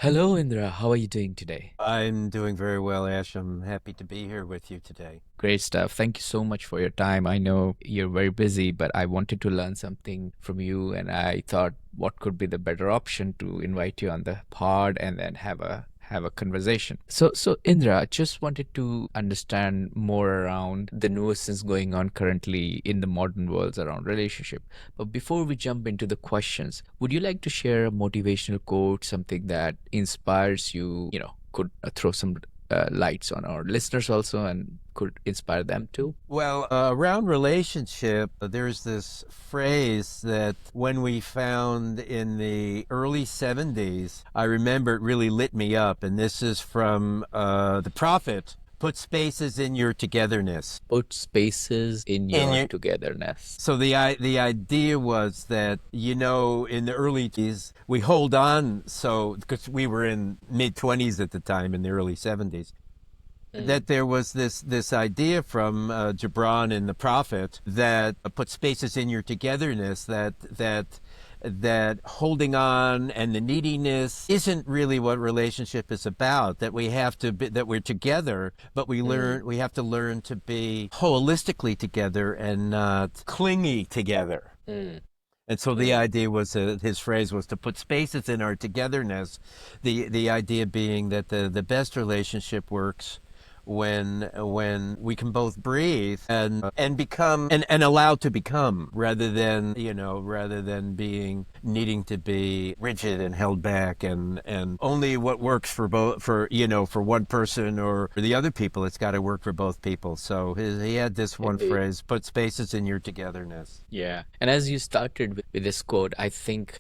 Hello, Indra. How are you doing today? I'm doing very well, Ash. I'm happy to be here with you today. Great stuff. Thank you so much for your time. I know you're very busy, but I wanted to learn something from you, and I thought what could be the better option to invite you on the pod and then have a conversation. So Indra, just wanted to understand more around the nuances going on currently in the modern worlds around relationship. But before we jump into the questions, would you like to share a motivational quote, something that inspires you, could throw some lights on our listeners also and could inspire them too? Well, around relationship, there's this phrase that when we found in the early 70s, I remember it really lit me up. And this is from the prophet: put spaces in your togetherness. Put spaces in In your your togetherness. So the idea was that, in the early 20s, we hold on, so because we were in mid 20s at the time, in the early 70s, Mm. that there was this idea from Gibran in the Prophet that put spaces in your togetherness, that holding on and the neediness isn't really what relationship is about. That we have to be, that we're together, but Mm. we have to learn to be holistically together and not clingy together. Mm. And so the Mm. idea was, his phrase was to put spaces in our togetherness. The idea being that the best relationship works when we can both breathe and become and allowed to become, rather than being needing to be rigid and held back, and only what works for both, for one person or for the other people. It's got to work for both people. So he had this one Indeed. phrase: put spaces in your togetherness. Yeah. And as you started with this quote, I think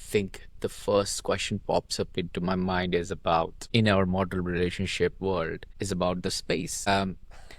the first question pops up into my mind is about in our model relationship world is about the space.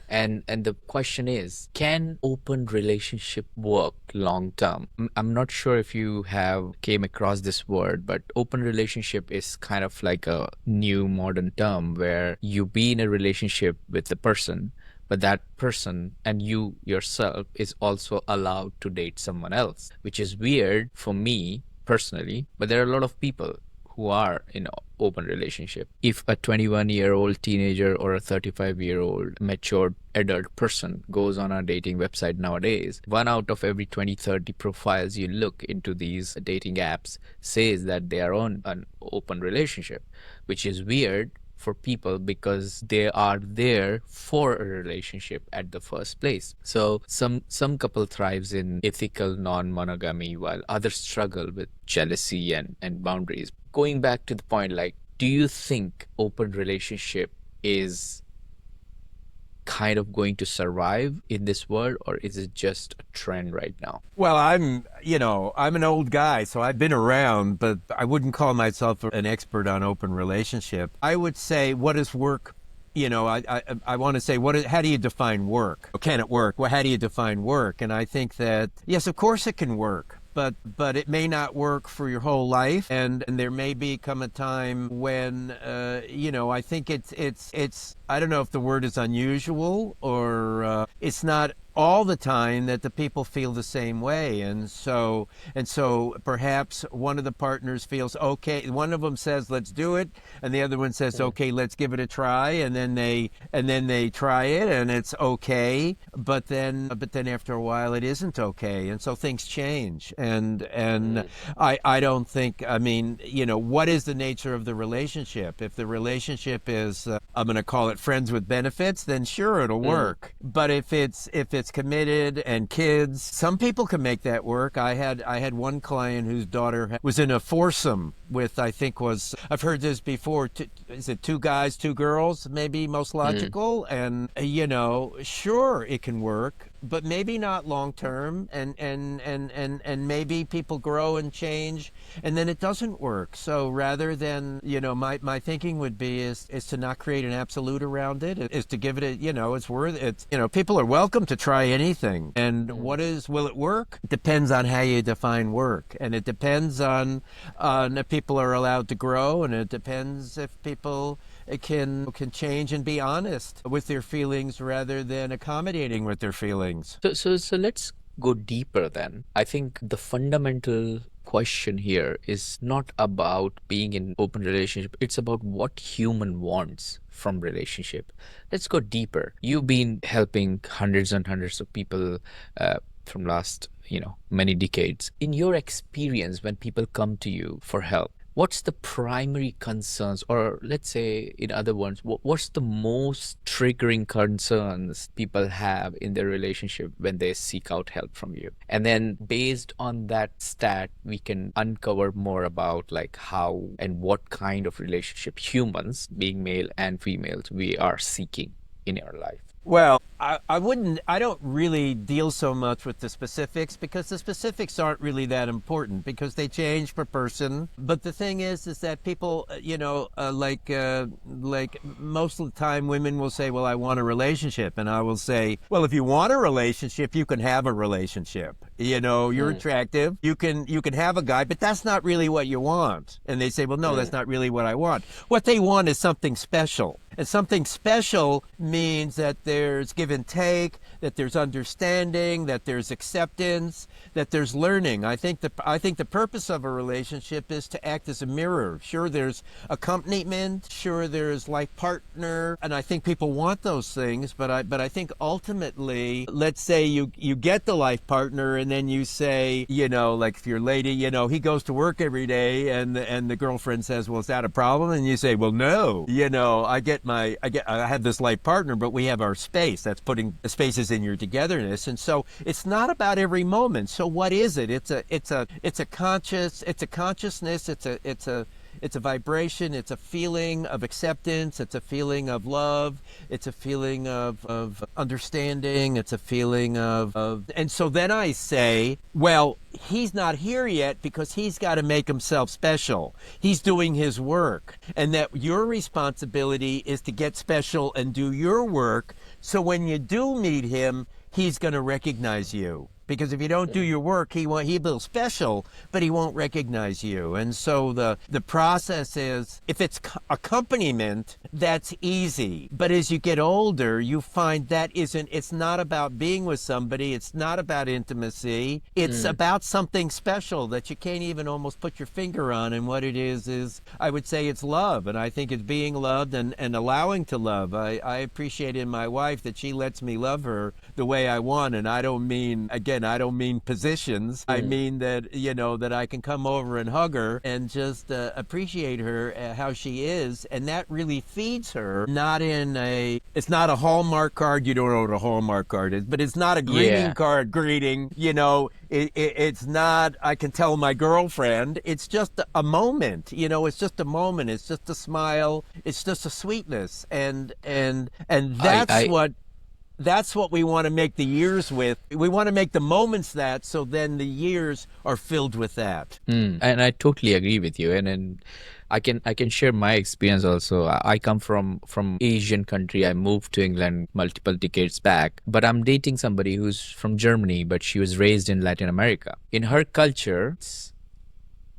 And the question is, can open relationship work long term? I'm not sure if you have came across this word, but open relationship is kind of like a new modern term where you be in a relationship with the person, but that person and you yourself is also allowed to date someone else, which is weird for me personally, but there are a lot of people who are in an open relationship. If a 21-year-old teenager or a 35-year-old matured adult person goes on a dating website nowadays, one out of every 20, 30 profiles you look into these dating apps says that they are on an open relationship, which is weird for people because they are there for a relationship at the first place. So some couple thrives in ethical non-monogamy while others struggle with jealousy and boundaries. Going back to the point, like, do you think open relationship is kind of going to survive in this world, or is it just a trend right now? Well, I'm an old guy, so I've been around, but I wouldn't call myself an expert on open relationship. I would say, what is work? I want to say, how do you define work? Can it work? Well, how do you define work? And I think that, yes, of course it can work. But it may not work for your whole life, and there may become a time when I think it's I don't know if the word is unusual, or it's not all the time that the people feel the same way. And so perhaps one of the partners feels okay, one of them says let's do it, and the other one says Mm. okay, let's give it a try, and then they try it and it's okay, but then after a while it isn't okay, and so things change. And Mm. I don't think, I mean, what is the nature of the relationship? If the relationship is, I'm going to call it friends with benefits, then sure, it'll Mm. work. But if it's committed and kids, some people can make that work. I had one client whose daughter was in a foursome with, I think, was, I've heard this before, is it two guys, two girls, maybe most Mm. logical? And sure, it can work, but maybe not long term, and maybe people grow and change, and then it doesn't work. So rather than, my thinking would be is to not create an absolute around it, is to give it a, it's worth it. People are welcome to try anything. And Mm. will it work? Depends on how you define work, and it depends on if people are allowed to grow, and it depends if people can change and be honest with their feelings rather than accommodating with their feelings. So let's go deeper then. I think the fundamental question here is not about being in open relationship. It's about what human wants from relationship. Let's go deeper. You've been helping hundreds and hundreds of people from last, many decades. In your experience, when people come to you for help, what's the primary concerns, or let's say in other words, what's the most triggering concerns people have in their relationship when they seek out help from you? And then based on that stat, we can uncover more about like how and what kind of relationship humans, being male and females, we are seeking in our life. Well, I don't really deal so much with the specifics because the specifics aren't really that important because they change per person. But the thing is that people, like most of the time women will say, well, I want a relationship. And I will say, well, if you want a relationship, you can have a relationship. You're attractive. You can have a guy, but that's not really what you want. And they say, well, no, that's not really what I want. What they want is something special. And something special means that there's give and take, that there's understanding, that there's acceptance, that there's learning. I think the purpose of a relationship is to act as a mirror. Sure, there's accompaniment, sure there's life partner, and I think people want those things, but I think ultimately, let's say you get the life partner and then you say, like if your lady, he goes to work every day and the girlfriend says, well, is that a problem? And you say, well, no, I have this life partner, but we have our space. That's putting the spaces in your togetherness. And so it's not about every moment. So what is it? It's a consciousness. It's a vibration. It's a feeling of acceptance. It's a feeling of love. It's a feeling of understanding. It's a feeling of, and so then I say, well, he's not here yet because he's got to make himself special. He's doing his work, and that your responsibility is to get special and do your work. So when you do meet him, he's going to recognize you. Because if you don't do your work, he'll be special, but he won't recognize you. And so the process is, if it's accompaniment, that's easy. But as you get older, you find that it's not about being with somebody. It's not about intimacy. It's about something special that you can't even almost put your finger on. And what it is I would say it's love. And I think it's being loved and allowing to love. I appreciate in my wife that she lets me love her the way I want. And I don't mean positions. I mean that, that I can come over and hug her and just appreciate her how she is. And that really feeds her. It's not a Hallmark card. You don't know what a Hallmark card is, but it's not a greeting card greeting. It's not, I can tell my girlfriend. It's just a moment. It's just a moment. It's just a smile. It's just a sweetness. And that's what we want to make the years with. We want to make the moments that, so then the years are filled with that. And I totally agree with you. And I can share my experience also. I come from Asian country. I moved to England multiple decades back, but I'm dating somebody who's from Germany, but she was raised in Latin America. In her culture,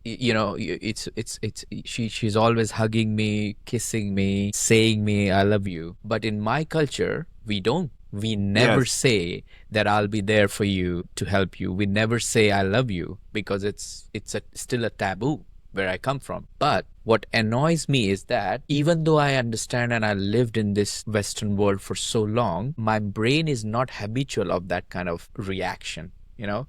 she's always hugging me, kissing me, saying me I love you. But in my culture, we don't. We never say that I'll be there for you to help you. We never say I love you because it's still a taboo where I come from. But what annoys me is that even though I understand and I lived in this Western world for so long, my brain is not habitual of that kind of reaction.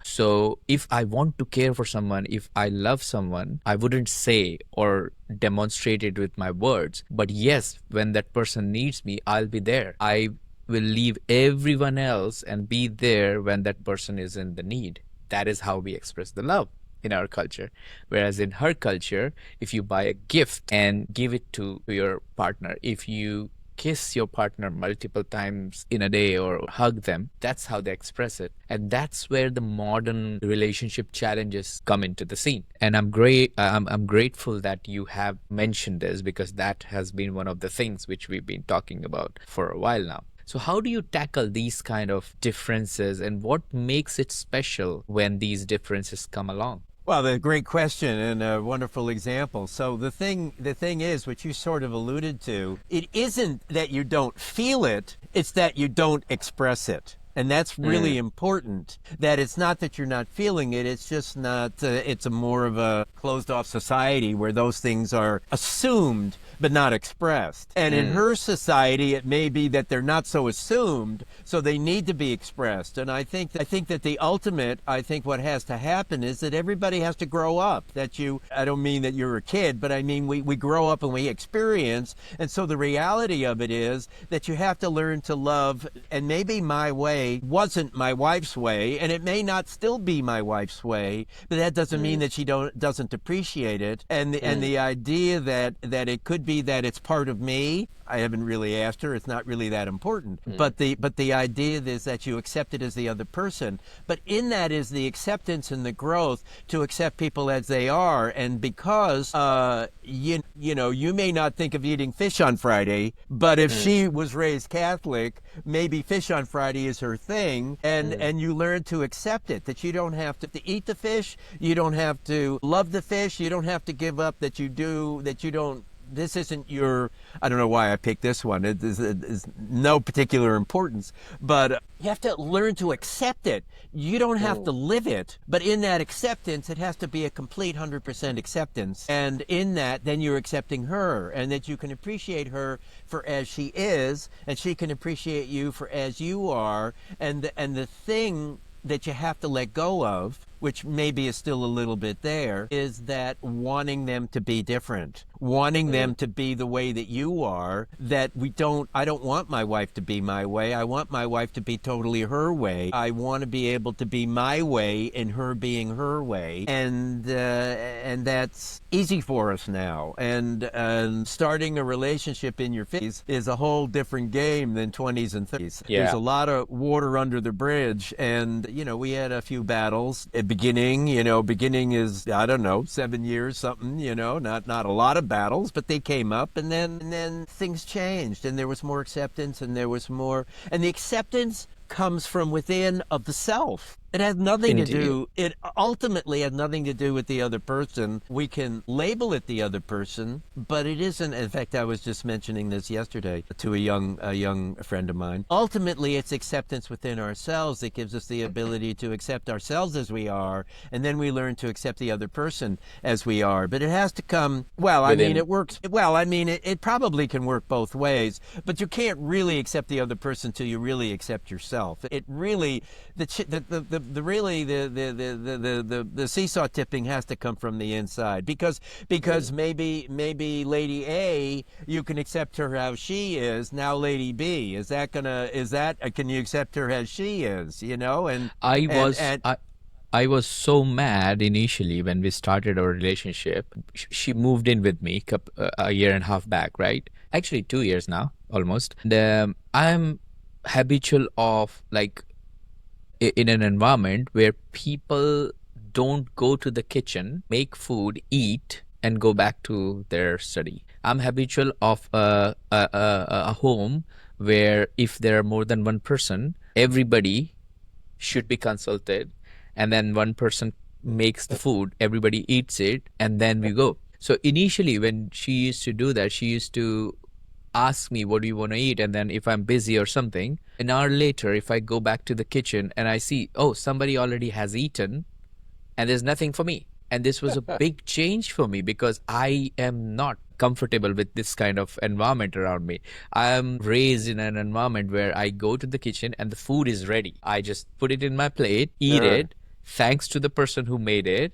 So if I want to care for someone, if I love someone, I wouldn't say or demonstrate it with my words. But yes, when that person needs me, I'll be there. I will leave everyone else and be there when that person is in the need. That is how we express the love in our culture. Whereas in her culture, if you buy a gift and give it to your partner, if you kiss your partner multiple times in a day or hug them, that's how they express it. And that's where the modern relationship challenges come into the scene. And I'm grateful that you have mentioned this, because that has been one of the things which we've been talking about for a while now. So how do you tackle these kind of differences, and what makes it special when these differences come along? Well, a great question and a wonderful example. So the thing is, which you sort of alluded to, it isn't that you don't feel it, it's that you don't express it. And that's really important, that it's not that you're not feeling it. It's just not, it's a more of a closed off society where those things are assumed but not expressed. And in her society, it may be that they're not so assumed, so they need to be expressed. And I think that the ultimate, I think what has to happen is that everybody has to grow up. I don't mean that you're a kid, but I mean we grow up and we experience. And so the reality of it is that you have to learn to love. And maybe my way wasn't my wife's way, and it may not still be my wife's way, but that doesn't mean that she doesn't appreciate it. And the idea that it could be that it's part of me. I haven't really asked her. It's not really that important. But the idea is that you accept it as the other person. But in that is the acceptance and the growth to accept people as they are. And because you know, you may not think of eating fish on Friday, but if she was raised Catholic, maybe fish on Friday is her thing, and you learn to accept it, that you don't have to eat the fish, you don't have to love the fish, you don't have to give up that you don't. This isn't your, I don't know why I picked this one. It is no particular importance, but you have to learn to accept it. You don't have to live it, but in that acceptance, it has to be a complete 100% acceptance. And in that, then you're accepting her, and that you can appreciate her for as she is, and she can appreciate you for as you are. And the thing that you have to let go of, which maybe is still a little bit there, is that wanting them to be different, wanting them to be the way that you are, that I don't want my wife to be my way. I want my wife to be totally her way. I want to be able to be my way and her being her way. And that's easy for us now. And starting a relationship in your 50s is a whole different game than 20s and 30s. Yeah. There's a lot of water under the bridge. And, you know, we had a few battles. Beginning is, I don't know, 7 years, something, you know, not a lot of battles, but they came up, and then things changed, and there was more acceptance, and the acceptance comes from within of the self. It has nothing to do, it ultimately has nothing to do with the other person. We can label it the other person, but it isn't. In fact, I was just mentioning this yesterday to a young friend of mine. Ultimately, it's acceptance within ourselves that gives us the ability to accept ourselves as we are, and then we learn to accept the other person as we are. But it has to come, it works, it probably can work both ways, but you can't really accept the other person till you really accept yourself. It really, the seesaw tipping has to come from the inside, because maybe Lady A, you can accept her how she is. Now Lady B, can you accept her as she is, you know? And I was so mad initially when we started our relationship. She moved in with me a year and a half back, right? Actually 2 years now, almost. And I'm habitual of, like, in an environment where people don't go to the kitchen, make food, eat, and go back to their study. I'm habitual of a home where if there are more than one person, everybody should be consulted, and then one person makes the food, everybody eats it, and then we go. So initially when she used to do that, she used to ask me, what do you want to eat? And then if I'm busy or something, an hour later, if I go back to the kitchen and I see, oh, somebody already has eaten and there's nothing for me. And this was a big change for me, because I am not comfortable with this kind of environment around me. I am raised in an environment where I go to the kitchen and the food is ready. I just put it in my plate, eat it, thanks to the person who made it.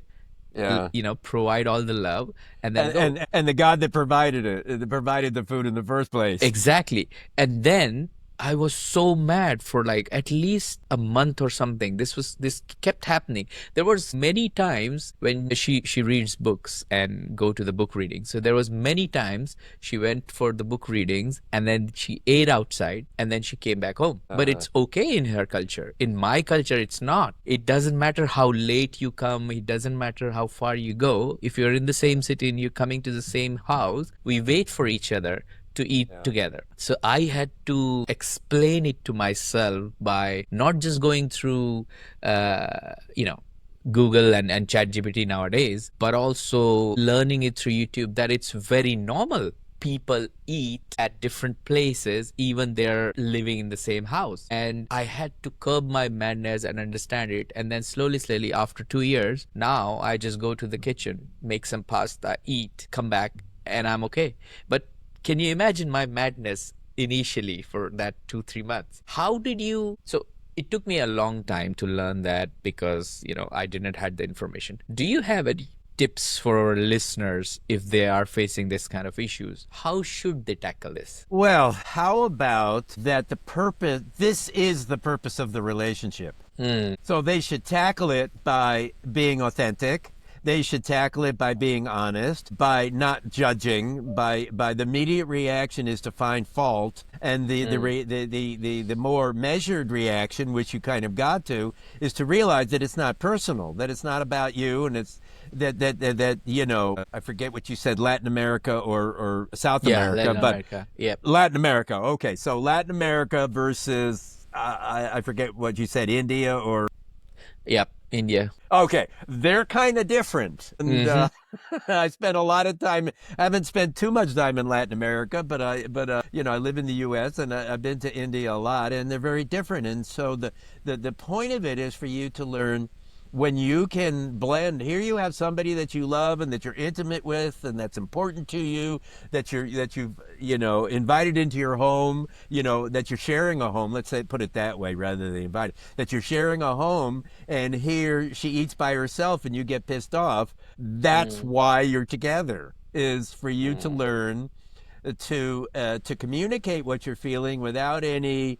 Yeah. You know, provide all the love, and then go. And the God that provided the food in the first place. Exactly. And then I was so mad for like at least a month or something. This kept happening. There was many times when she reads books and go to the book reading. So there was many times she went for the book readings and then she ate outside and then she came back home. But it's okay in her culture. In my culture, it's not. It doesn't matter how late you come. It doesn't matter how far you go. If you're in the same city and you're coming to the same house, we wait for each other to eat together. So I had to explain it to myself by not just going through, Google and ChatGPT nowadays, but also learning it through YouTube, that it's very normal. people eat at different places, even they're living in the same house. And I had to curb my madness and understand it. And then slowly, after 2 years, now I just go to the kitchen, make some pasta, eat, come back, and I'm okay. But can you imagine my madness initially for that 2, 3 months? How did you? So it took me a long time to learn that because, I didn't have the information. Do you have any tips for our listeners if they are facing this kind of issues? How should they tackle this? Well, how about that this is the purpose of the relationship. So they should tackle it by being authentic. They should tackle it by being honest, by not judging, by the immediate reaction is to find fault, and the more measured reaction, which you kind of got to, is to realize that it's not personal, that it's not about you, and it's that I forget what you said, Latin America or South America, Latin America. Yep. Latin America. Okay, so Latin America versus I forget what you said, India or. Yep, India. Okay, they're kind of different. And I spent a lot of time. I haven't spent too much time in Latin America, but I live in the U.S. and I've been to India a lot, and they're very different. And so the point of it is for you to learn when you can blend. Here you have somebody that you love and that you're intimate with and that's important to you, that you've invited into your home, that you're sharing a home, let's say, put it that way rather than invited, that you're sharing a home, and here she eats by herself and you get pissed off. That's why you're together, is for you to learn to communicate what you're feeling without any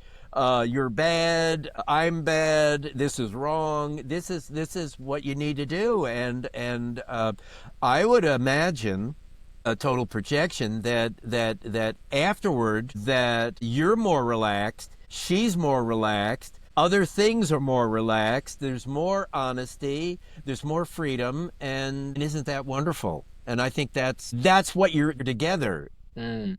you're bad, I'm bad, this is wrong. This is what you need to do, and I would imagine a total projection that afterward that you're more relaxed, she's more relaxed, other things are more relaxed, there's more honesty, there's more freedom, and isn't that wonderful? And I think that's what you're together.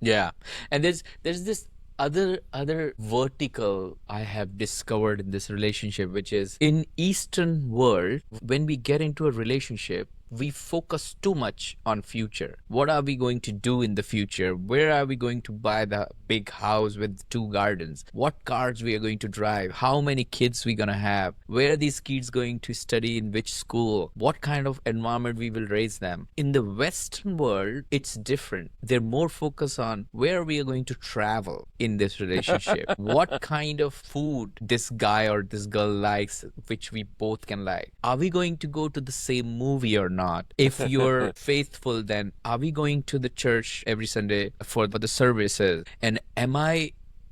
Yeah, and there's this other vertical I have discovered in this relationship, which is in Eastern world, when we get into a relationship, we focus too much on future. What are we going to do in the future? Where are we going to buy the big house with 2 gardens? What cars we are going to drive? How many kids we gonna have? Where are these kids going to study, in which school? What kind of environment we will raise them? In the Western world, it's different. They're more focused on where we are going to travel in this relationship. What kind of food this guy or this girl likes, which we both can like. Are we going to go to the same movie or not? If you're faithful, then are we going to the church every Sunday for the services? And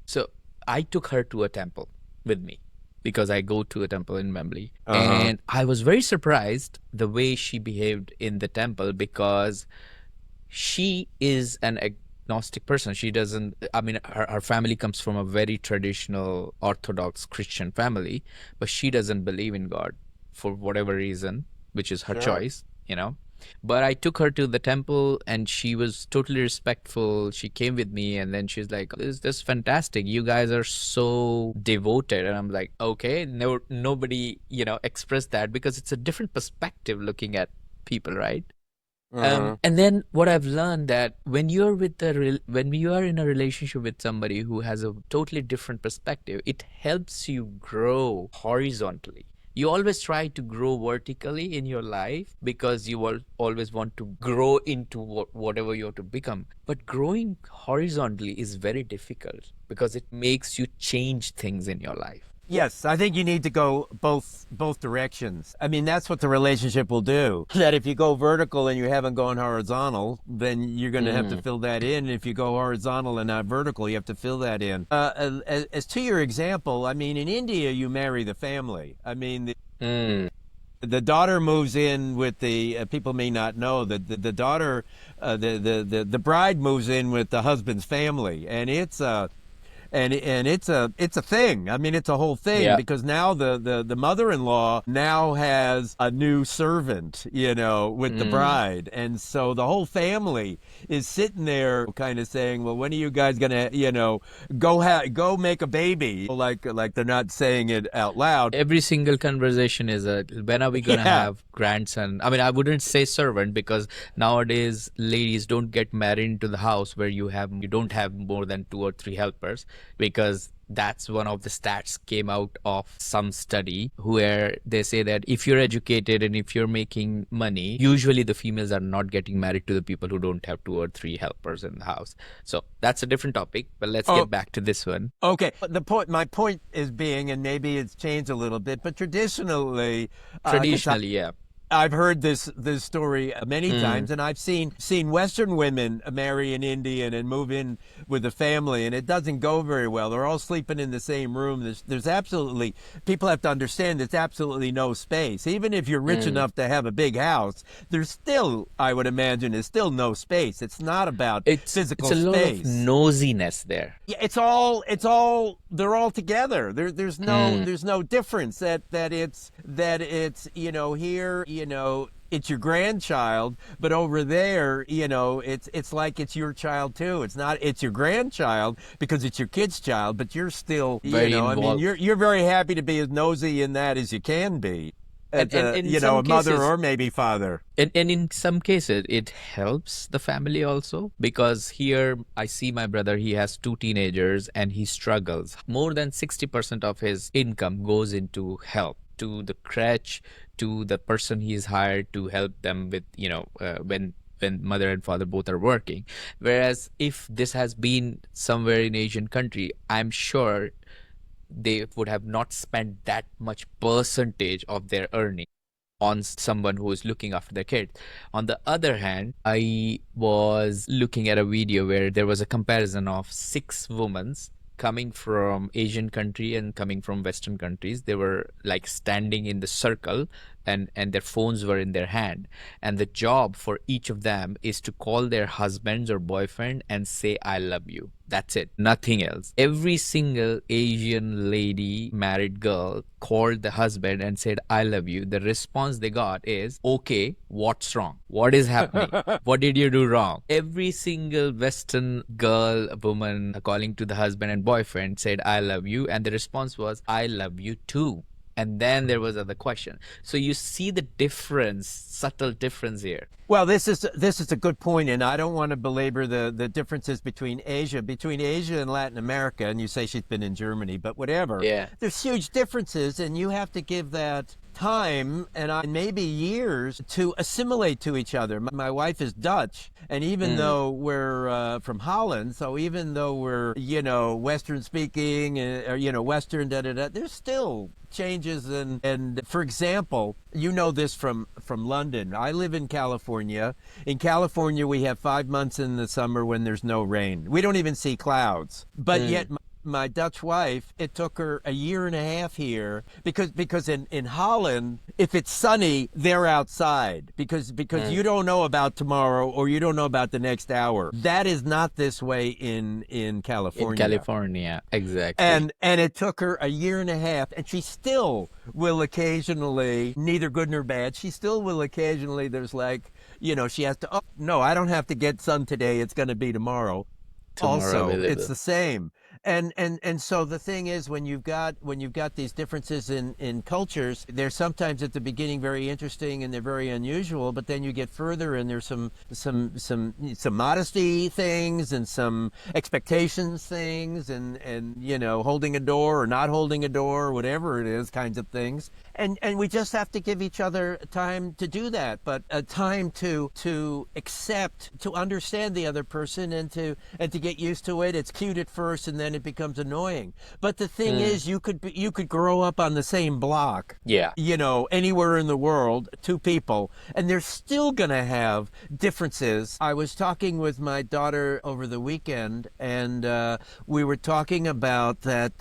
so I took her to a temple with me because I go to a temple in Wembley. And I was very surprised the way she behaved in the temple, because she is an agnostic person. She doesn't, her family comes from a very traditional Orthodox Christian family, but she doesn't believe in God for whatever reason, which is her choice. But I took her to the temple and she was totally respectful. She came with me and then she's like, this is fantastic. You guys are so devoted. And I'm like, okay, nobody, expressed that, because it's a different perspective looking at people, right? And then what I've learned, that when you are in a relationship with somebody who has a totally different perspective, it helps you grow horizontally. You always try to grow vertically in your life because you will always want to grow into whatever you want to become. But growing horizontally is very difficult because it makes you change things in your life. Yes, I think you need to go both directions. That's what the relationship will do. That if you go vertical and you haven't gone horizontal, then you're going to have to fill that in. If you go horizontal and not vertical, you have to fill that in. As to your example, in India, you marry the family. The daughter moves in with the people may not know that the daughter, the bride moves in with the husband's family, and it's and it's a thing. I mean, it's a whole thing Yeah. because now the mother-in-law now has a new servant, with the Mm. bride, and so the whole family is sitting there, kind of saying, "Well, when are you guys gonna, go make a baby?" Like they're not saying it out loud. Every single conversation is a when are we gonna Yeah. have grandson? I mean, I wouldn't say servant because nowadays ladies don't get married into the house where you don't have more than two or three helpers, because that's one of the stats came out of some study where they say that if you're educated and if you're making money, usually the females are not getting married to the people who don't have two or three helpers in the house. So that's a different topic, but let's Oh, get back to this one. okay. My point is being, and maybe it's changed a little bit, but traditionally, because Traditionally, yeah. I've heard this story many Mm. times, and I've seen Western women marry an Indian and move in with a family, and it doesn't go very well. They're all sleeping in the same room. There's absolutely, people have to understand there's absolutely no space. Even if you're rich Mm. enough to have a big house, there's still, I would imagine, is still no space. It's not about It's physical a lot of space. nosiness there. Yeah, it's all they're all together. Mm. There's no difference that it's here, it's your grandchild, but over there, it's like it's your child too. It's not, it's your grandchild because it's your kid's child, but you're still, Very I mean, involved. you're very happy to be as nosy in that as you can be And as and a, in some a mother cases, or maybe father. and in some cases it helps the family also, because here I see my brother, he has two teenagers and he struggles. More than 60% of his income goes into help to the crèche, to the person he is hired to help them with, when mother and father both are working. Whereas if this has been somewhere in Asian country, I'm sure they would have not spent that much percentage of their earning on someone who is looking after their kids. On the other hand, I was looking at a video where there was a comparison of six women coming from Asian country and coming from Western countries. They were like standing in the circle, and their phones were in their hand. And the job for each of them is to call their husbands or boyfriend and say, I love you. That's it. Nothing else. Every single Asian lady, married girl, called the husband and said, I love you. The response they got is, okay, what's wrong? What is happening? What did you do wrong? Every single Western girl, woman calling to the husband and boyfriend said, I love you. And the response was, I love you too. And then there was other question. So you see the difference, subtle difference here. Well, this is a good point, and I don't want to belabor the differences between Asia and Latin America. And you say she's been in Germany, but whatever. Yeah. There's huge differences, and you have to give that time and maybe years to assimilate to each other. My wife is Dutch, and even Mm. though we're from Holland, so even though we're Western speaking, or Western there's still changes. And for example, you know this from London. I live in California. In California, we have 5 months in the summer when there's no rain. We don't even see clouds. But Mm. yet my Dutch wife, it took her a year and a half here because in Holland, if it's sunny, they're outside because Mm. you don't know about tomorrow or you don't know about the next hour. That is not this way in In California. California, exactly. And it took her a year and a half, and she still will occasionally, neither good nor bad, she still will occasionally, there's like, she has to, oh, no, I don't have to get sun today, it's going to be tomorrow. Tomorrow Also, it's available. the same. And so the thing is, when you've got these differences in cultures, they're sometimes at the beginning very interesting and they're very unusual, but then you get further and there's some modesty things and some expectations things and holding a door or not holding a door or whatever it is, kinds of things. And we just have to give each other time to do that, but a time to accept, to understand the other person and to get used to it. It's cute at first and then it becomes annoying. But the thing Mm. is, you could grow up on the same block, Yeah. anywhere in the world, two people, and they're still going to have differences. I was talking with my daughter over the weekend, and we were talking about that,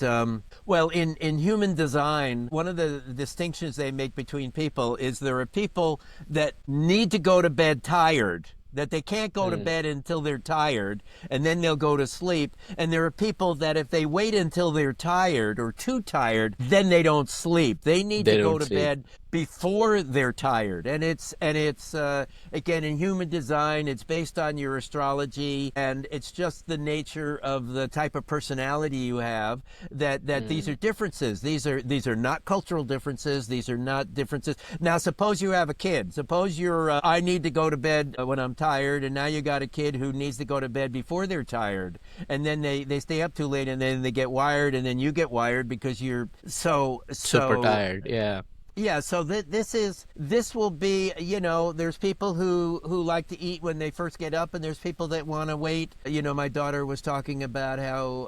well, in human design, one of the distinctions they make between people is there are people that need to go to bed tired that they can't go to Mm. bed until they're tired, and then they'll go to sleep. And there are people that if they wait until they're tired or too tired, then they don't sleep. They need to They go don't to sleep. bed before they're tired. And it's again, in human design, it's based on your astrology, and it's just the nature of the type of personality you have, that these are Mm. differences. These are not cultural differences. These are not differences. Now, suppose you have a kid. Suppose you're I need to go to bed when I'm tired, and now you got a kid who needs to go to bed before they're tired, and then they stay up too late, and then they get wired, and then you get wired because you're so Super so tired. Yeah. yeah, so this will be, there's people who like to eat when they first get up, and there's people that want to wait. My daughter was talking about how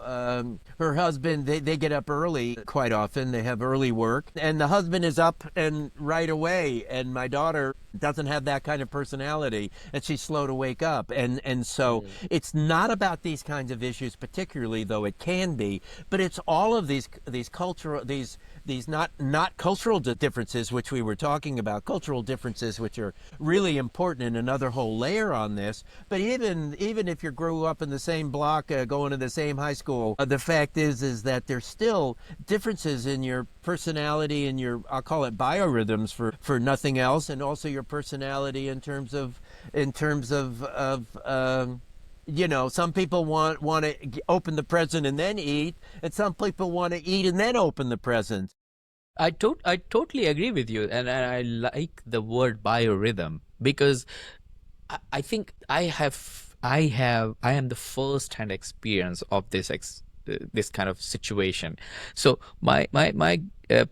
her husband, they get up early quite often. They have early work, and the husband is up and right away, and my daughter doesn't have that kind of personality, and she's slow to wake up. And so Mm. it's not about these kinds of issues particularly, though it can be, but it's all of these cultural, these not cultural differences, which we were talking about, cultural differences, which are really important, and another whole layer on this. But even if you grew up in the same block, going to the same high school, the fact is that there's still differences in your personality and your, I'll call it biorhythms for nothing else, and also your personality in terms of some people want to open the present and then eat, and some people want to eat and then open the present. I totally agree with you, and I like the word biorhythm because I think I am the first hand experience of this kind of situation. So my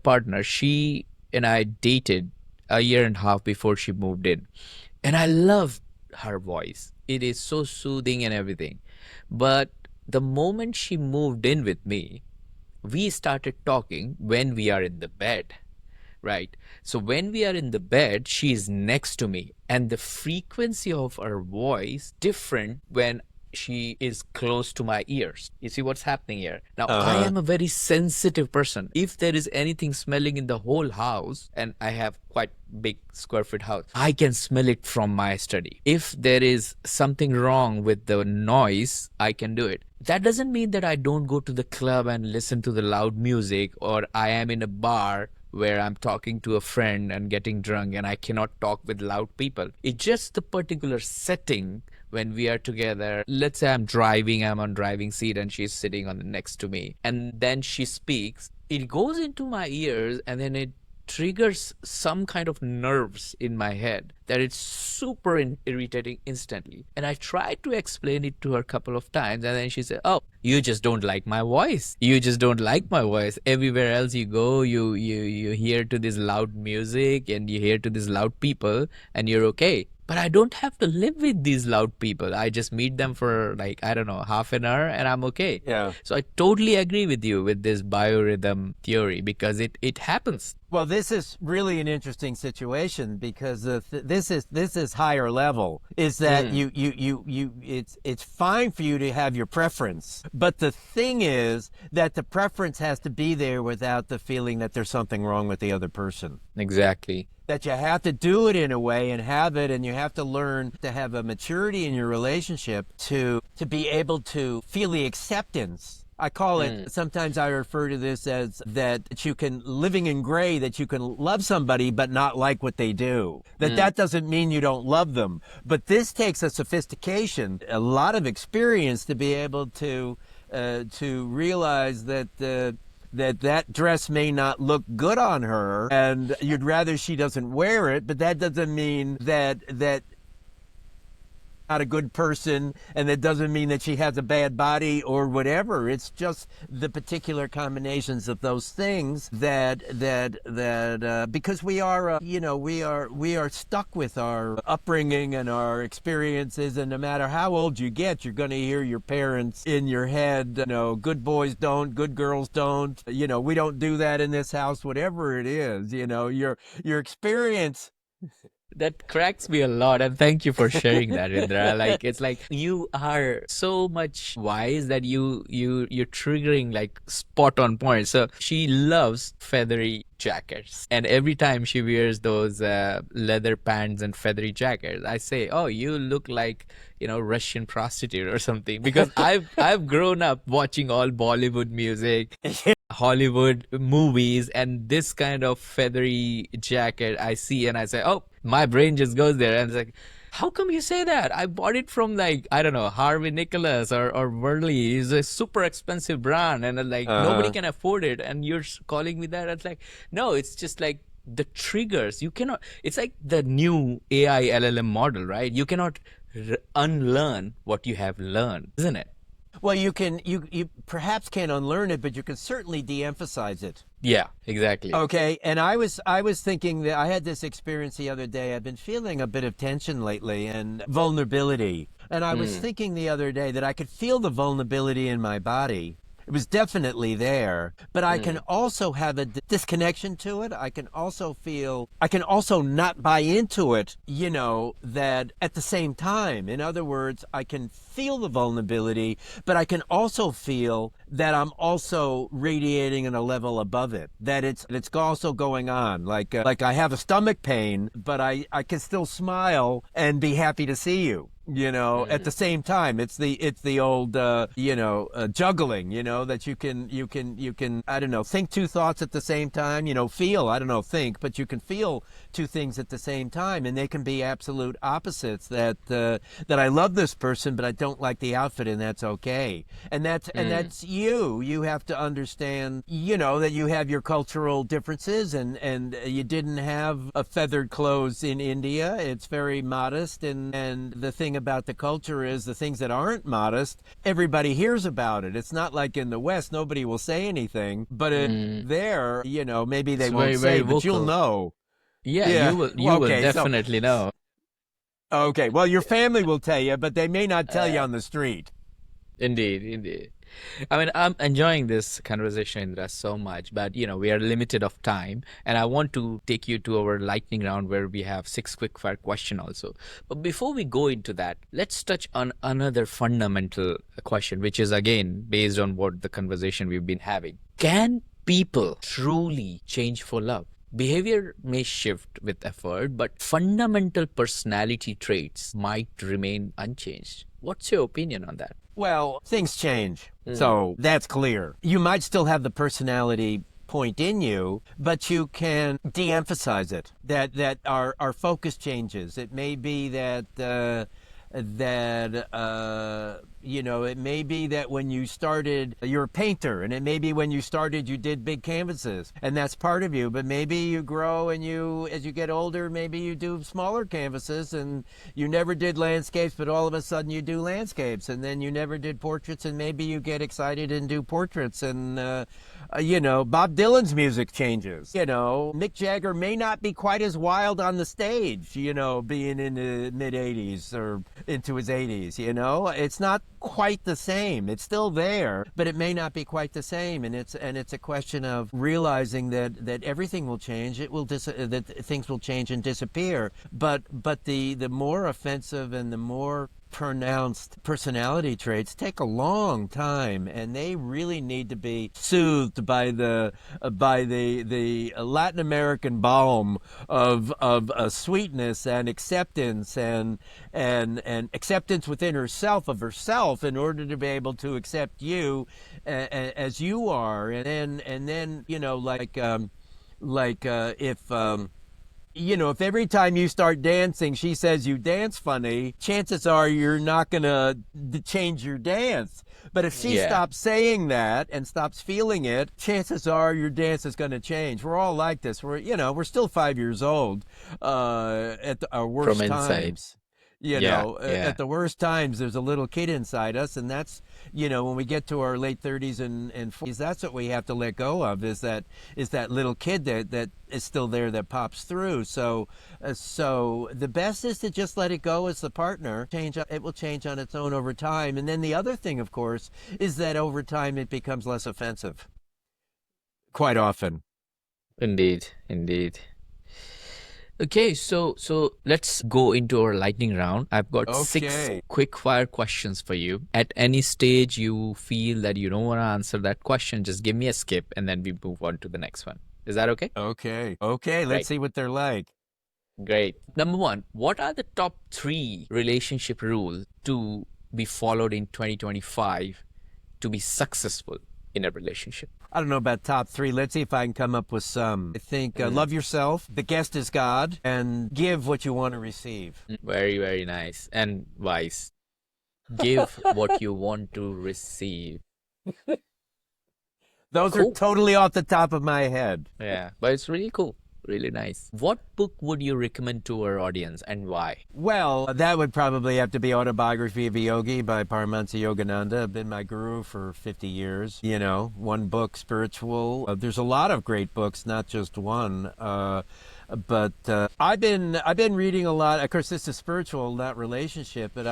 partner, she and I dated a year and a half before she moved in, and I love her voice. It is so soothing and everything. But the moment she moved in with me, we started talking when we are in the bed, right? So when we are in the bed, she is next to me, and the frequency of her voice different when she is close to my ears. You see what's happening here? Now, I Uh-huh. am a very sensitive person. If there is anything smelling in the whole house, and I have quite big square foot house, I can smell it from my study. If there is something wrong with the noise, I can do it. That doesn't mean that I don't go to the club and listen to the loud music, or I am in a bar where I'm talking to a friend and getting drunk and I cannot talk with loud people. It's just the particular setting when we are together. Let's say I'm driving, I'm on driving seat and she's sitting on the next to me. And then she speaks. It goes into my ears and then it triggers some kind of nerves in my head that it's super irritating instantly. And I tried to explain it to her a couple of times, and then she said, "Oh, you just don't like my voice. You just don't like my voice. Everywhere else you go, you hear to this loud music and you hear to these loud people, and you're okay." But I don't have to live with these loud people. I just meet them for like, I don't know, half an hour and I'm okay. Yeah. So I totally agree with you with this biorhythm theory because it happens. Well, this is really an interesting situation because this is higher level. Is that Mm, it's fine for you to have your preference, but the thing is that the preference has to be there without the feeling that there's something wrong with the other person. exactly. That you have to do it in a way and have it, and you have to learn to have a maturity in your relationship to be able to feel the acceptance. I call it, Mm, sometimes I refer to this as that you can, living in gray, that you can love somebody but not like what they do. That mm. doesn't mean you don't love them. But this takes a sophistication, a lot of experience to be able to realize that dress may not look good on her and you'd rather she doesn't wear it, but that doesn't mean that not a good person, and that doesn't mean that she has a bad body or whatever. It's just the particular combinations of those things that because we are stuck with our upbringing and our experiences, and no matter how old you get, you're going to hear your parents in your head. Good boys don't, good girls don't. We don't do that in this house. Whatever it is, your experience. That cracks me a lot, and thank you for sharing that, Indra. Like it's like you are so much wise that you're triggering like spot on point. So she loves feathery jackets, and every time she wears those leather pants and feathery jackets, I say, "Oh, you look like Russian prostitute or something," because I've grown up watching all Bollywood music, Hollywood movies, and this kind of feathery jacket I see and I say, oh, my brain just goes there. And it's like, how come you say that? I bought it from like, I don't know, Harvey Nicholas or Worley. It's a super expensive brand and like nobody Uh-huh. can afford it. And you're calling me that? It's like, no, it's just like the triggers. You cannot, it's like the new AI LLM model, right? You cannot unlearn what you have learned, isn't it? Well, you perhaps can't unlearn it, but you can certainly de-emphasize it. Yeah, exactly. Okay, and I was thinking that I had this experience the other day. I've been feeling a bit of tension lately and vulnerability. And I was Mm, thinking the other day that I could feel the vulnerability in my body. It was definitely there, but I can mm, also have a disconnection to it. I can also not buy into it, that at the same time. In other words, I can feel the vulnerability, but I can also feel that I'm also radiating on a level above it, that it's also going on. Like I have a stomach pain, but I can still smile and be happy to see you. At the mm. same time, it's the old juggling. That you can I don't know, think two thoughts at the same time. Feel, I don't know, think, but you can feel two things at the same time, and they can be absolute opposites. That I love this person, but I don't like the outfit, and that's okay. Mm. And that's you. You have to understand, that you have your cultural differences, and you didn't have a feathered clothes in India. It's very modest, and the thing about the culture is the things that aren't modest, everybody hears about it. It's not like in the West, nobody will say anything, but Mm. there, maybe It's they won't very, very say, but you'll vocal. know. Yeah, Yeah. you will Okay. So, definitely know. okay. Well, your family will tell you, but they may not tell you Uh, on the street. Indeed, indeed. I mean, I'm enjoying this conversation, Indra, so much, but we are limited of time, and I want to take you to our lightning round where we have six quick fire question also. But before we go into that, let's touch on another fundamental question, which is again based on what the conversation we've been having. Can people truly change for love? Behavior may shift with effort, but fundamental personality traits might remain unchanged. What's your opinion on that? Well, things change. Mm, So that's clear. You might still have the personality point in you, but you can de-emphasize it. That our focus changes. It may be that it may be that when you started, you're a painter, and it may be when you started, you did big canvases, and that's part of you. But maybe you grow, and as you get older, maybe you do smaller canvases, and you never did landscapes, but all of a sudden you do landscapes, and then you never did portraits, and maybe you get excited and do portraits, and Bob Dylan's music changes. Mick Jagger may not be quite as wild on the stage, being in the mid 80s or into his 80s. It's not quite the same. It's still there, but it may not be quite the same. And it's a question of realizing that everything will change. That things will change and disappear. But the more offensive and the more pronounced personality traits take a long time, and they really need to be soothed by the Latin American balm of sweetness and acceptance and acceptance within herself in order to be able to accept you as you are, and then if every time you start dancing, she says you dance funny, chances are you're not going to change your dance. But if she yeah. stops saying that and stops feeling it, chances are your dance is going to change. We're all like this. We're still 5 years old at our From worst inside. times. Yeah, yeah. At the worst times, there's a little kid inside us, and that's, when we get to our late 30s and 40s, that's what we have to let go of, is that little kid that is still there, that pops through. So the best is to just let it go as the partner. It will change on its own over time. And then the other thing, of course, is that over time it becomes less offensive. Quite often. Indeed, indeed. Okay, so let's go into our lightning round. I've got six Okay. quick fire questions for you. At any stage you feel that you don't want to answer that question, just give me a skip and then we move on to the next one. Is that okay? Okay. Okay. Let's Great. see what they're like. Great. Number one, what are the top three relationship rules to be followed in 2025 to be successful in a relationship? I don't know about top three. Let's see if I can come up with some. I think love yourself, the guest is God, and give what you want to receive. Very, very nice and wise. Give what you want to receive. Those are Cool. totally off the top of my head. Yeah, but it's really cool. Really nice. What book would you recommend to our audience and why? Well, that would probably have to be Autobiography of a Yogi by Paramahansa Yogananda. I've been my guru for 50 years. You know, one book, spiritual. There's a lot of great books, not just one. But I've been reading a lot. Of course, this is spiritual, not relationship. But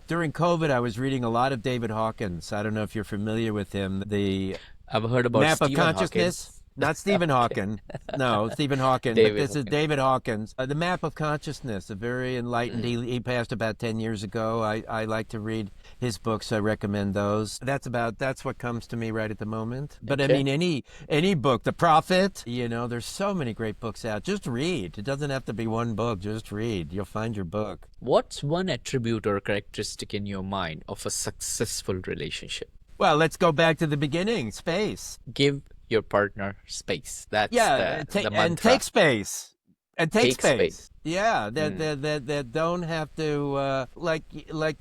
during COVID, I was reading a lot of David Hawkins. I don't know if you're familiar with him. The I've heard about Map of Stephen Consciousness. Hawking. Not Stephen Hawking. No, Stephen Hawking. But David this is Hawking. David Hawkins. The Map of Consciousness, a very enlightened. He passed about 10 years ago. I like to read his books. I recommend those. That's what comes to me right at the moment. But Okay. I mean, any book, The Prophet, you know, there's so many great books out. Just read. It doesn't have to be one book. Just read. You'll find your book. What's one attribute or characteristic in your mind of a successful relationship? Well, let's go back to the beginning. Space. Give your partner space. That's Yeah, the and mantra. take space. And take Take space. space. Yeah, that don't have to like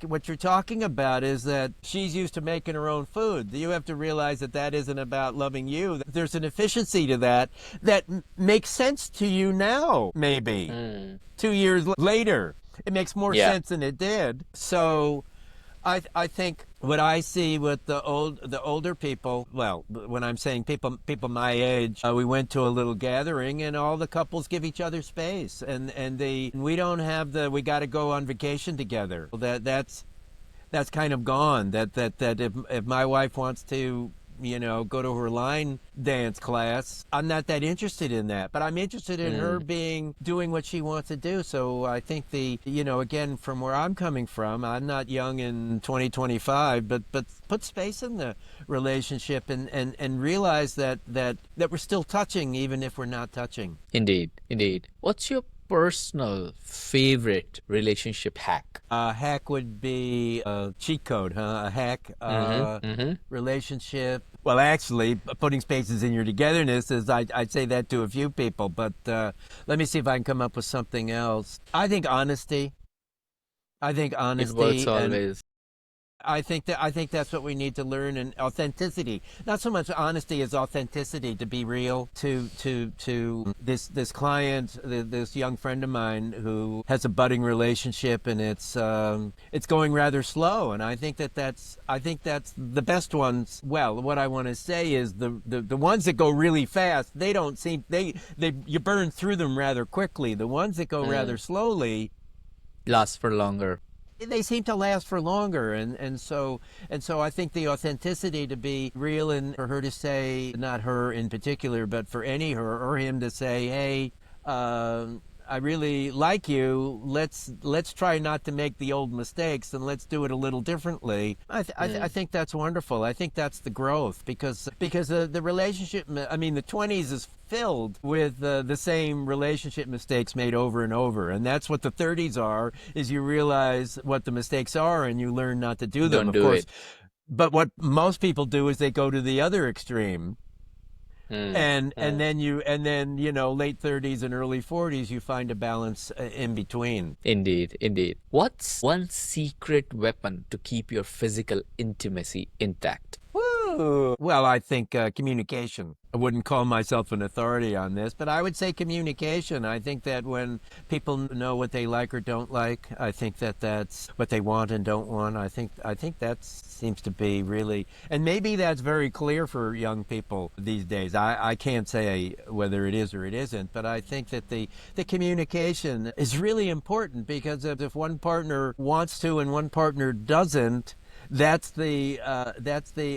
what you're talking about is that she's used to making her own food. You have to realize that isn't about loving you. There's an efficiency to that makes sense to you now. Maybe 2 years later, it makes more Yeah. sense than it did. So I think what I see with the older people, well, when I'm saying people my age, we went to a little gathering and all the couples give each other space, and we don't have we got to go on vacation together. That's kind of gone. That if my wife wants to, you know, go to her line dance class, I'm not that interested in that, but I'm interested in her doing what she wants to do. So I think again, from where I'm coming from, I'm not young in 2025, but put space in the relationship and realize that we're still touching even if we're not touching. Indeed, indeed. What's your personal favorite relationship hack? Hack would be a cheat code, huh? A hack relationship. Well, actually, putting spaces in your togetherness is, I'd say that to a few people, but let me see if I can come up with something else. I think honesty. It works And always. I think that's what we need to learn, and authenticity. Not so much honesty as authenticity, to be real. To this client, this young friend of mine who has a budding relationship, and it's going rather slow. And I think that's the best ones. Well, what I want to say is the ones that go really fast, they don't seem you burn through them rather quickly. The ones that go rather slowly, Last for longer. they seem to last for longer, and so I think the authenticity to be real, and for her to say, not her in particular, but for her or him to say, hey, I really like you. Let's try not to make the old mistakes, and let's do it a little differently. I think that's wonderful. I think that's the growth, because the relationship, I mean, the 20s is filled with the same relationship mistakes made over and over, and that's what the 30s are. Is you realize what the mistakes are and you learn not to do them. Don't Of do course, it. but what most people do is they go to the other extreme. And then late 30s and early 40s, you find a balance in between. Indeed, indeed. What's one secret weapon to keep your physical intimacy intact? Woo! Well, I think communication. I wouldn't call myself an authority on this, but I would say communication. I think that when people know what they like or don't like, I think that that's what they want and don't want. I think that seems to be really, and maybe that's very clear for young people these days. I can't say whether it is or it isn't, but I think that the communication is really important, because if one partner wants to and one partner doesn't, that's the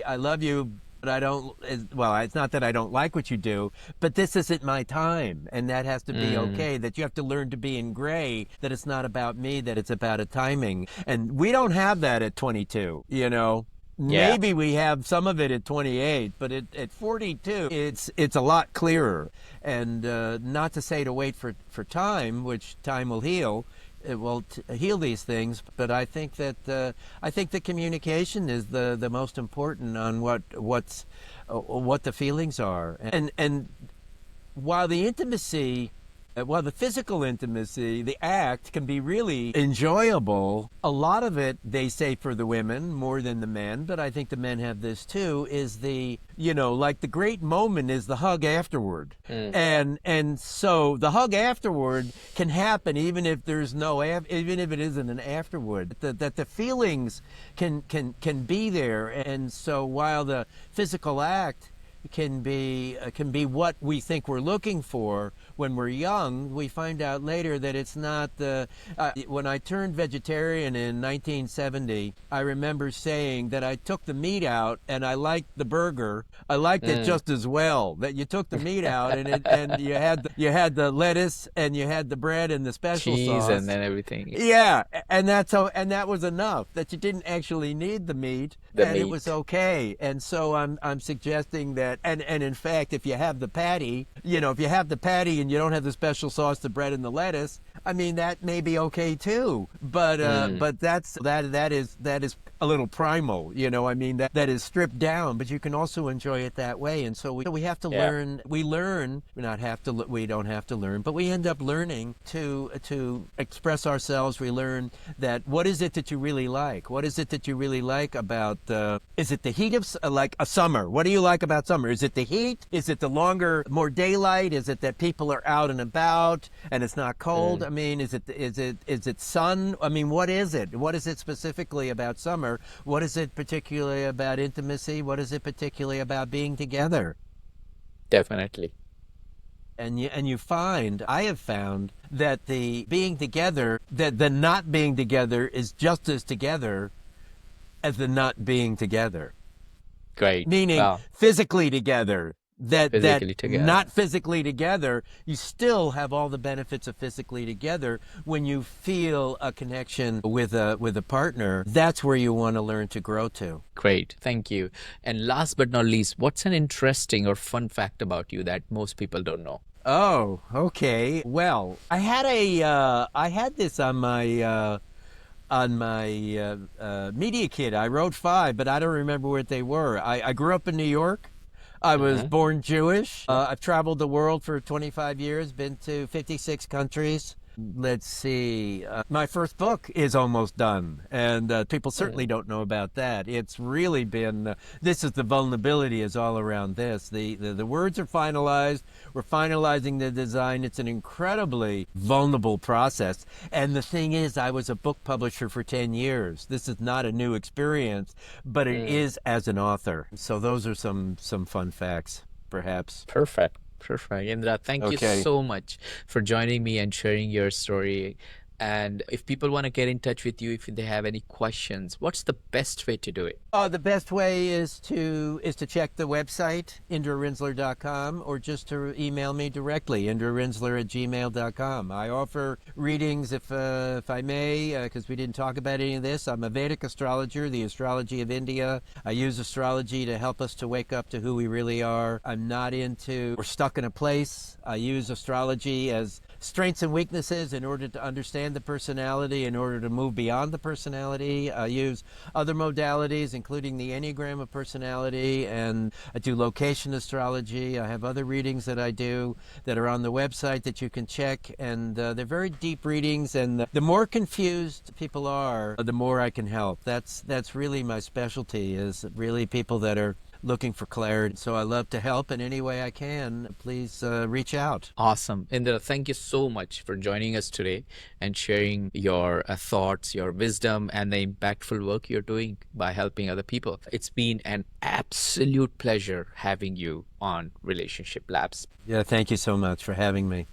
I love you, But I don't, well, it's not that I don't like what you do, but this isn't my time. And that has to be Mm, okay, that you have to learn to be in gray, that it's not about me, that it's about a timing. And we don't have that at 22, you know? yeah. Maybe we have some of it at 28, but at 42, it's a lot clearer. And not to say to wait for time, which time will heal. It will heal these things, but I think the communication is the most important on what the feelings are, and while the intimacy, while the physical intimacy, the act can be really enjoyable, a lot of it, they say for the women more than the men, but I think the men have this too, is like the great moment is the hug afterward. Mm, And so the hug afterward can happen even if there's even if it isn't an afterward. That the feelings can be there. And so while the physical act can be what we think we're looking for when we're young, we find out later that it's not the. When I turned vegetarian in 1970, I remember saying that I took the meat out and I liked the burger. I liked it mm. just as well. That you took the meat out and you had the lettuce and you had the bread and the special Cheese and sauce. then everything. Yeah, and that was enough. That you didn't actually need the meat, The and it was meat. okay. And so I'm suggesting that, and in fact, if you have the patty, if you have the patty and you don't have the special sauce, the bread, and the lettuce, I mean that may be okay too. Mm, But that is a little primal. I mean that is stripped down, but you can also enjoy it that way. And so we have to yeah. learn. We learn. We don't have to learn, but we end up learning to express ourselves. We learn that what is it that you really like? What is it that you really like about? Is it the heat of like a summer? What do you like about summer? Is it the heat? Is it the more daylight? Is it that people are out and about and it's not cold? Mm, I mean, is it sun? I mean, what is it? What is it specifically about summer? What is it particularly about intimacy? What is it particularly about being together? definitely. And I have found that the being together, that the not being together is just as together as the not being together. Great. Meaning Wow. physically together. That Physically together. not physically together, you still have all the benefits of physically together when you feel a connection with a partner. That's where you want to learn to grow to. Great. Thank you. And last but not least, what's an interesting or fun fact about you that most people don't know? Oh, okay. Well, I had this on my media kit. I wrote 5, but I don't remember what they were. I grew up in New York. I was Hmm. born Jewish. I've traveled the world for 25 years, been to 56 countries. Let's see. My first book is almost done, and people certainly don't know about that. It's really been. This is the vulnerability is all around this. The words are finalized. We're finalizing the design. It's an incredibly vulnerable process. And the thing is, I was a book publisher for 10 years. This is not a new experience, but it Mm. is as an author. So those are some fun facts, perhaps. Perfect. Perfect. Indra, thank you Okay. so much for joining me and sharing your story. And if people want to get in touch with you, if they have any questions, what's the best way to do it? The best way is to check the website, indrarinsler.com, or just to email me directly, indrarinsler@gmail.com. I offer readings if I may, because we didn't talk about any of this. I'm a Vedic astrologer, the astrology of India. I use astrology to help us to wake up to who we really are. I'm not into we're stuck in a place. I use astrology as strengths and weaknesses in order to understand the personality, in order to move beyond the personality. I use other modalities, including the Enneagram of personality, and I do location astrology. I have other readings that I do that are on the website that you can check, and they're very deep readings, and the more confused people are, the more I can help. That's really my specialty, is really people that are looking for clarity. So I love to help in any way I can. Please reach out. Awesome. Indra, thank you so much for joining us today and sharing your thoughts, your wisdom, and the impactful work you're doing by helping other people. It's been an absolute pleasure having you on Relationship Labs. Yeah, thank you so much for having me.